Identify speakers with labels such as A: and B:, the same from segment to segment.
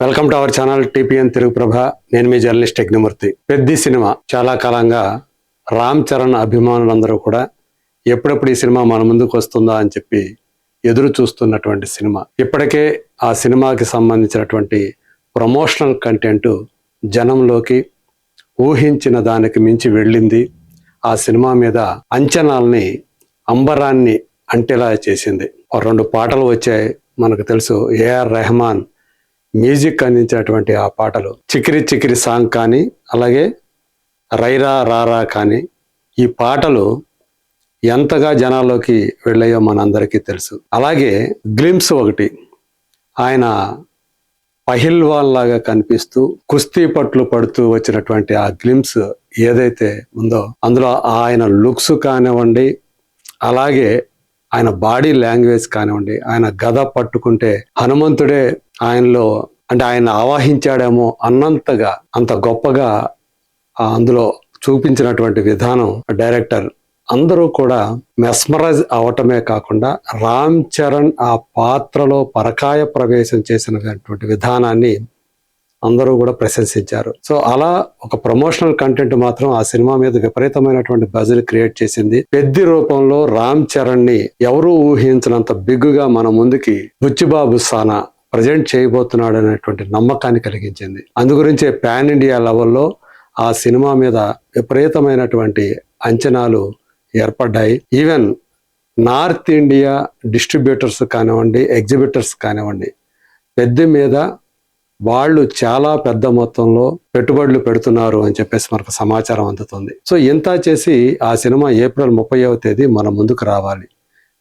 A: Welcome to our channel TPN Telugu Prabha. నేను మీ journalist Yagnamurthy. Peddi cinema చాలా కాలంగా రామ్ చరణ్ అభిమానులందరూ కూడా ఎప్పుడెప్పుడు ఈ సినిమా మన ముందుకు వస్తుందా అని చెప్పి ఎదురు చూస్తున్నటువంటి సినిమా. ఇప్పటికే ఆ సినిమాకి సంబంధించినటువంటి ప్రమోషనల్ కంటెంట్ జనంలోకి ఊహించిన దానికి మించి వెళ్ళింది. ఆ సినిమా మీద అంచనాల్ని అంబరాన్ని అంటేలా చేసింది. రెండు పాటలు వచ్చాయి, మనకు తెలుసు. ఏఆర్ రెహమాన్ మ్యూజిక్ అందించినటువంటి ఆ పాటలు, చికిరి చికిరి సాంగ్ కానీ, అలాగే రైరా రారా కానీ, ఈ పాటలు ఎంతగా జనాల్లోకి వెళ్ళాయో మనందరికీ తెలుసు. అలాగే గ్లిమ్స్ ఒకటి, ఆయన పహిల్వాన్ లాగా కనిపిస్తూ కుస్తీ పట్లు పడుతూ వచ్చినటువంటి ఆ గ్లిమ్స్ ఏదైతే ఉందో, అందులో ఆయన లుక్స్ కానివ్వండి, అలాగే ఆయన బాడీ లాంగ్వేజ్ కానివ్వండి, ఆయన గద పట్టుకుంటే హనుమంతుడే ఆయనలో అంటే ఆయన ఆవాహించాడేమో అన్నంతగా, అంత గొప్పగా అందులో చూపించినటువంటి విధానం డైరెక్టర్ అందరూ కూడా మెస్మరైజ్ అవటమే కాకుండా రామ్ చరణ్ ఆ పాత్రలో పరకాయ ప్రవేశం చేసినటువంటి విధానాన్ని అందరూ కూడా ప్రశంసించారు. సో అలా ఒక ప్రమోషనల్ కంటెంట్ మాత్రం ఆ సినిమా మీద విపరీతమైనటువంటి బజ్ క్రియేట్ చేసింది. పెద్ది రూపంలో రామ్ చరణ్ ని ఎవరూ ఊహించినంత బిగ్గుగా మన ముందుకి బుచ్చిబాబు సానా ప్రజెంట్ చేయబోతున్నాడు అనేటువంటి నమ్మకాన్ని కలిగించింది. అందు గురించే పాన్ ఇండియా లెవెల్లో ఆ సినిమా మీద విపరీతమైనటువంటి అంచనాలు ఏర్పడ్డాయి. ఈవెన్ నార్త్ ఇండియా డిస్ట్రిబ్యూటర్స్ కానివ్వండి, ఎగ్జిబిటర్స్ కానివ్వండి, పెద్ద మీద వాళ్ళు చాలా పెద్ద మొత్తంలో పెట్టుబడులు పెడుతున్నారు అని చెప్పేసి మనకు సమాచారం అందుతుంది. సో ఇంత చేసి ఆ సినిమా ఏప్రిల్ 30వ తేదీ మన ముందుకు రావాలి.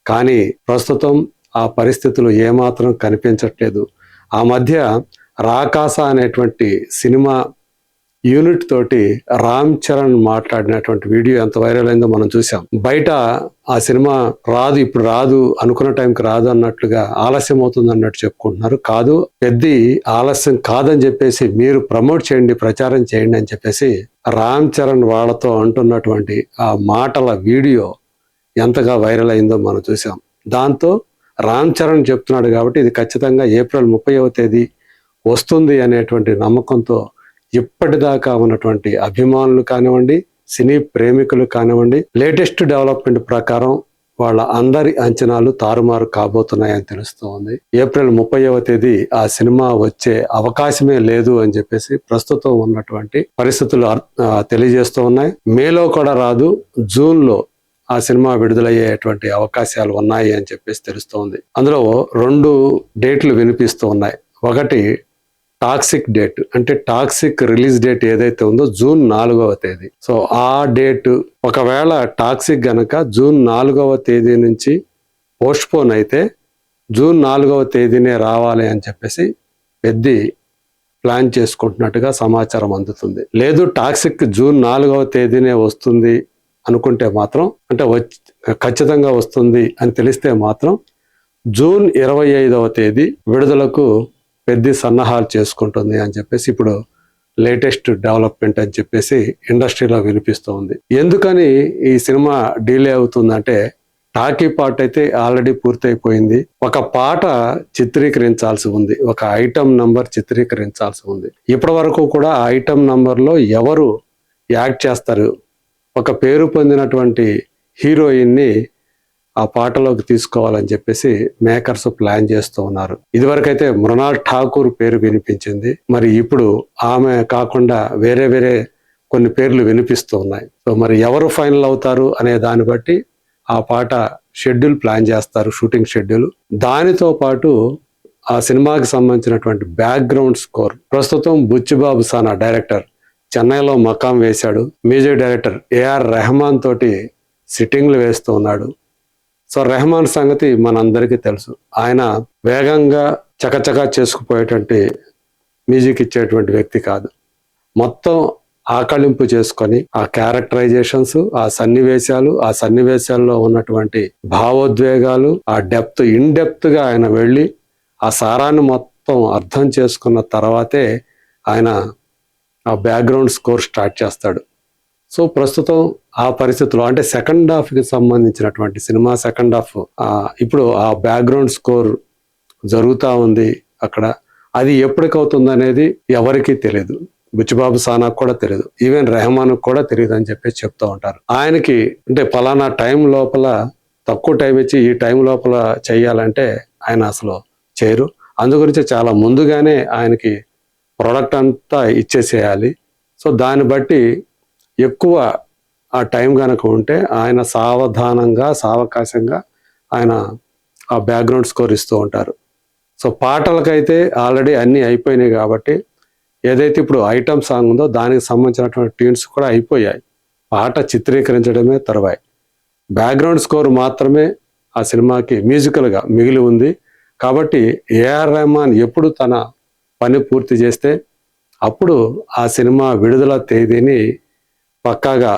A: కానీ ప్రస్తుతం ఆ పరిస్థితులు ఏమాత్రం కనిపించట్లేదు. ఆ మధ్య రాకాస అనేటువంటి సినిమా యూనిట్ తోటి రామ్ చరణ్ మాట్లాడినటువంటి వీడియో ఎంత వైరల్ అయిందో మనం చూసాం. బయట ఆ సినిమా రాదు, ఇప్పుడు రాదు, అనుకున్న టైంకి రాదు అన్నట్లుగా ఆలస్యం అవుతుంది అన్నట్టు చెప్పుకుంటున్నారు. కాదు, పెద్ది ఆలస్యం కాదని చెప్పేసి మీరు ప్రమోట్ చేయండి, ప్రచారం చేయండి అని చెప్పేసి రామ్ చరణ్ వాళ్ళతో అంటున్నటువంటి ఆ మాటల వీడియో ఎంతగా వైరల్ అయిందో మనం చూసాం. దాంతో రామ్ చరణ్ చెప్తున్నాడు కాబట్టి ఇది ఖచ్చితంగా ఏప్రిల్ 30వ తేదీ వస్తుంది అనేటువంటి నమ్మకంతో ఇప్పటిదాకా ఉన్నటువంటి అభిమానులు కానివ్వండి, సినీ ప్రేమికులు కానివ్వండి, లేటెస్ట్ డెవలప్మెంట్ ప్రకారం వాళ్ళ అందరి అంచనాలు తారుమారు కాబోతున్నాయని తెలుస్తూ ఉంది. ఏప్రిల్ 30వ తేదీ ఆ సినిమా వచ్చే అవకాశమే లేదు అని చెప్పేసి ప్రస్తుతం ఉన్నటువంటి పరిస్థితులు తెలియజేస్తూ ఉన్నాయి. మేలో కూడా రాదు, జూన్లో ఆ సినిమా విడుదలయ్యేటువంటి అవకాశాలు ఉన్నాయి అని చెప్పేసి తెలుస్తోంది. అందులో 2 డేట్లు వినిపిస్తూ ఉన్నాయి. ఒకటి టాక్సిక్ డేట్, అంటే టాక్సిక్ రిలీజ్ డేట్ ఏదైతే ఉందో జూన్ 4వ తేదీ. సో ఆ డేట్ ఒకవేళ టాక్సిక్ గనక జూన్ 4వ తేదీ నుంచి పోస్ట్పోన్ అయితే జూన్ 4వ తేదీనే రావాలి అని చెప్పేసి పెద్ది ప్లాన్ చేసుకుంటున్నట్టుగా సమాచారం అందుతుంది. లేదు టాక్సిక్ జూన్ 4వ తేదీనే వస్తుంది అనుకుంటే మాత్రం, అంటే ఖచ్చితంగా వస్తుంది అని తెలిస్తే మాత్రం జూన్ 25వ తేదీ విడుదలకు పెద్ద సన్నాహాలు చేసుకుంటుంది అని చెప్పేసి ఇప్పుడు లేటెస్ట్ డెవలప్మెంట్ అని చెప్పేసి ఇండస్ట్రీలో వినిపిస్తూ ఉంది. ఎందుకని ఈ సినిమా డిలే అవుతుందంటే, టాకీ పార్ట్ అయితే ఆల్రెడీ పూర్తయిపోయింది. ఒక పాట చిత్రీకరించాల్సి ఉంది, ఒక ఐటమ్ నంబర్ చిత్రీకరించాల్సి ఉంది. ఇప్పటి వరకు కూడా ఆ ఐటమ్ నంబర్లో ఎవరు యాక్ట్ చేస్తారు, ఒక పేరు పొందినటువంటి హీరోయిన్ని ఆ పాటలోకి తీసుకోవాలని చెప్పేసి మేకర్స్ ప్లాన్ చేస్తూ ఉన్నారు. ఇదివరకైతే మృణాల్ ఠాకూర్ పేరు వినిపించింది, మరి ఇప్పుడు ఆమె కాకుండా వేరే వేరే కొన్ని పేర్లు వినిపిస్తూ ఉన్నాయి. సో మరి ఎవరు ఫైనల్ అవుతారు అనే దాన్ని బట్టి ఆ పాట షెడ్యూల్ ప్లాన్ చేస్తారు, షూటింగ్ షెడ్యూల్. దానితో పాటు ఆ సినిమాకి సంబంధించినటువంటి బ్యాక్గ్రౌండ్ స్కోర్ ప్రస్తుతం బుచ్చిబాబు సానా డైరెక్టర్ చెన్నైలో మకాం వేశాడు. మ్యూజిక్ డైరెక్టర్ ఏఆర్ రెహమాన్ తోటి సిట్టింగ్లు వేస్తూ ఉన్నాడు. సో రెహమాన్ సంగతి మనందరికీ తెలుసు. ఆయన వేగంగా చకచకా చేసుకుపోయేటువంటి మ్యూజిక్ ఇచ్చేటువంటి వ్యక్తి కాదు. మొత్తం ఆకళింపు చేసుకొని ఆ క్యారెక్టరైజేషన్స్, ఆ సన్నివేశాలు, ఆ సన్నివేశాల్లో ఉన్నటువంటి భావోద్వేగాలు, ఆ డెప్త్, ఇన్ డెప్త్ గా ఆయన వెళ్ళి ఆ సారాన్ని మొత్తం అర్థం చేసుకున్న తర్వాతే ఆయన ఆ బ్యాక్గ్రౌండ్ స్కోర్ స్టార్ట్ చేస్తాడు. సో ప్రస్తుతం ఆ పరిస్థితుల్లో, అంటే సెకండ్ హాఫ్కి సంబంధించినటువంటి సినిమా సెకండ్ హాఫ్ ఇప్పుడు ఆ బ్యాక్గ్రౌండ్ స్కోర్ జరుగుతూ ఉంది. అక్కడ అది ఎప్పటికవుతుంది అనేది ఎవరికీ తెలియదు. బుచ్చిబాబు సానాకు కూడా తెలియదు, ఈవెన్ రెహమాన్ కూడా తెలియదు అని చెప్పి చెప్తూ ఉంటారు. ఆయనకి అంటే ఫలానా టైం లోపల, తక్కువ టైం ఇచ్చి ఈ టైం లోపల చేయాలంటే ఆయన అసలు చేయరు. అందుగురించి చాలా ముందుగానే ఆయనకి ప్రోడక్ట్ అంతా ఇచ్చేసేయాలి. సో దాన్ని బట్టి ఎక్కువ ఆ టైం కనుక ఉంటే ఆయన సావధానంగా, సావకాశంగా ఆయన ఆ బ్యాక్గ్రౌండ్ స్కోర్ ఇస్తూ ఉంటారు. సో పాటలకైతే ఆల్రెడీ అన్నీ అయిపోయినాయి కాబట్టి ఏదైతే ఇప్పుడు ఐటమ్ సాంగ్ ఉందో దానికి సంబంధించినటువంటి ట్యూన్స్ కూడా అయిపోయాయి. పాట చిత్రీకరించడమే తరువాయి. బ్యాక్గ్రౌండ్ స్కోర్ మాత్రమే ఆ సినిమాకి మ్యూజికల్గా మిగిలి ఉంది. కాబట్టి ఏఆర్ రెహమాన్ ఎప్పుడు తన పని పూర్తి చేస్తే అప్పుడు ఆ సినిమా విడుదల తేదీని పక్కాగా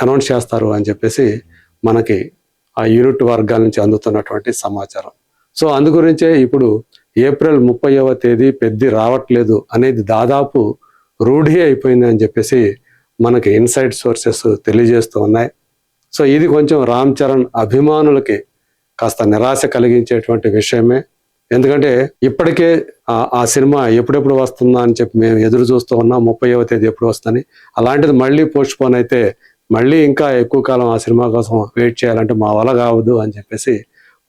A: అనౌన్స్ చేస్తారు అని చెప్పేసి మనకి ఆ యూనిట్ వర్గాల నుంచి అందుతున్నటువంటి సమాచారం. సో అందుగురించే ఇప్పుడు ఏప్రిల్ 30వ తేదీ పెద్ది రావట్లేదు అనేది దాదాపు రూఢి అయిపోయింది అని చెప్పేసి మనకి ఇన్సైడ్ సోర్సెస్ తెలియజేస్తూ ఉన్నాయి. సో ఇది కొంచెం రామ్ చరణ్ అభిమానులకి కాస్త నిరాశ కలిగించేటువంటి విషయమే. ఎందుకంటే ఇప్పటికే ఆ సినిమా ఎప్పుడెప్పుడు వస్తుందా అని చెప్పి మేము ఎదురు చూస్తూ ఉన్నాం, 30వ తేదీ ఎప్పుడు వస్తుందని. అలాంటిది మళ్ళీ పోస్ట్ పోన్ అయితే మళ్ళీ ఇంకా ఎక్కువ కాలం ఆ సినిమా కోసం వెయిట్ చేయాలంటే మా వల్ల కావద్దు అని చెప్పేసి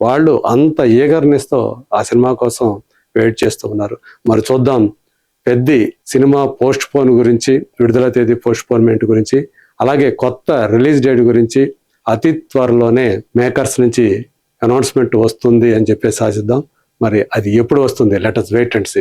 A: వాళ్ళు అంత ఈగర్నెస్తో ఆ సినిమా కోసం వెయిట్ చేస్తూ ఉన్నారు. మరి చూద్దాం పెద్ది సినిమా పోస్ట్ పోన్ గురించి, విడుదల తేదీ పోస్ట్ పోన్మెంట్ గురించి, అలాగే కొత్త రిలీజ్ డేట్ గురించి అతి త్వరలోనే మేకర్స్ నుంచి అనౌన్స్మెంట్ వస్తుంది అని చెప్పేసి ఆశిద్దాం. మరి అది ఎప్పుడు వస్తుంది? Let us wait and see.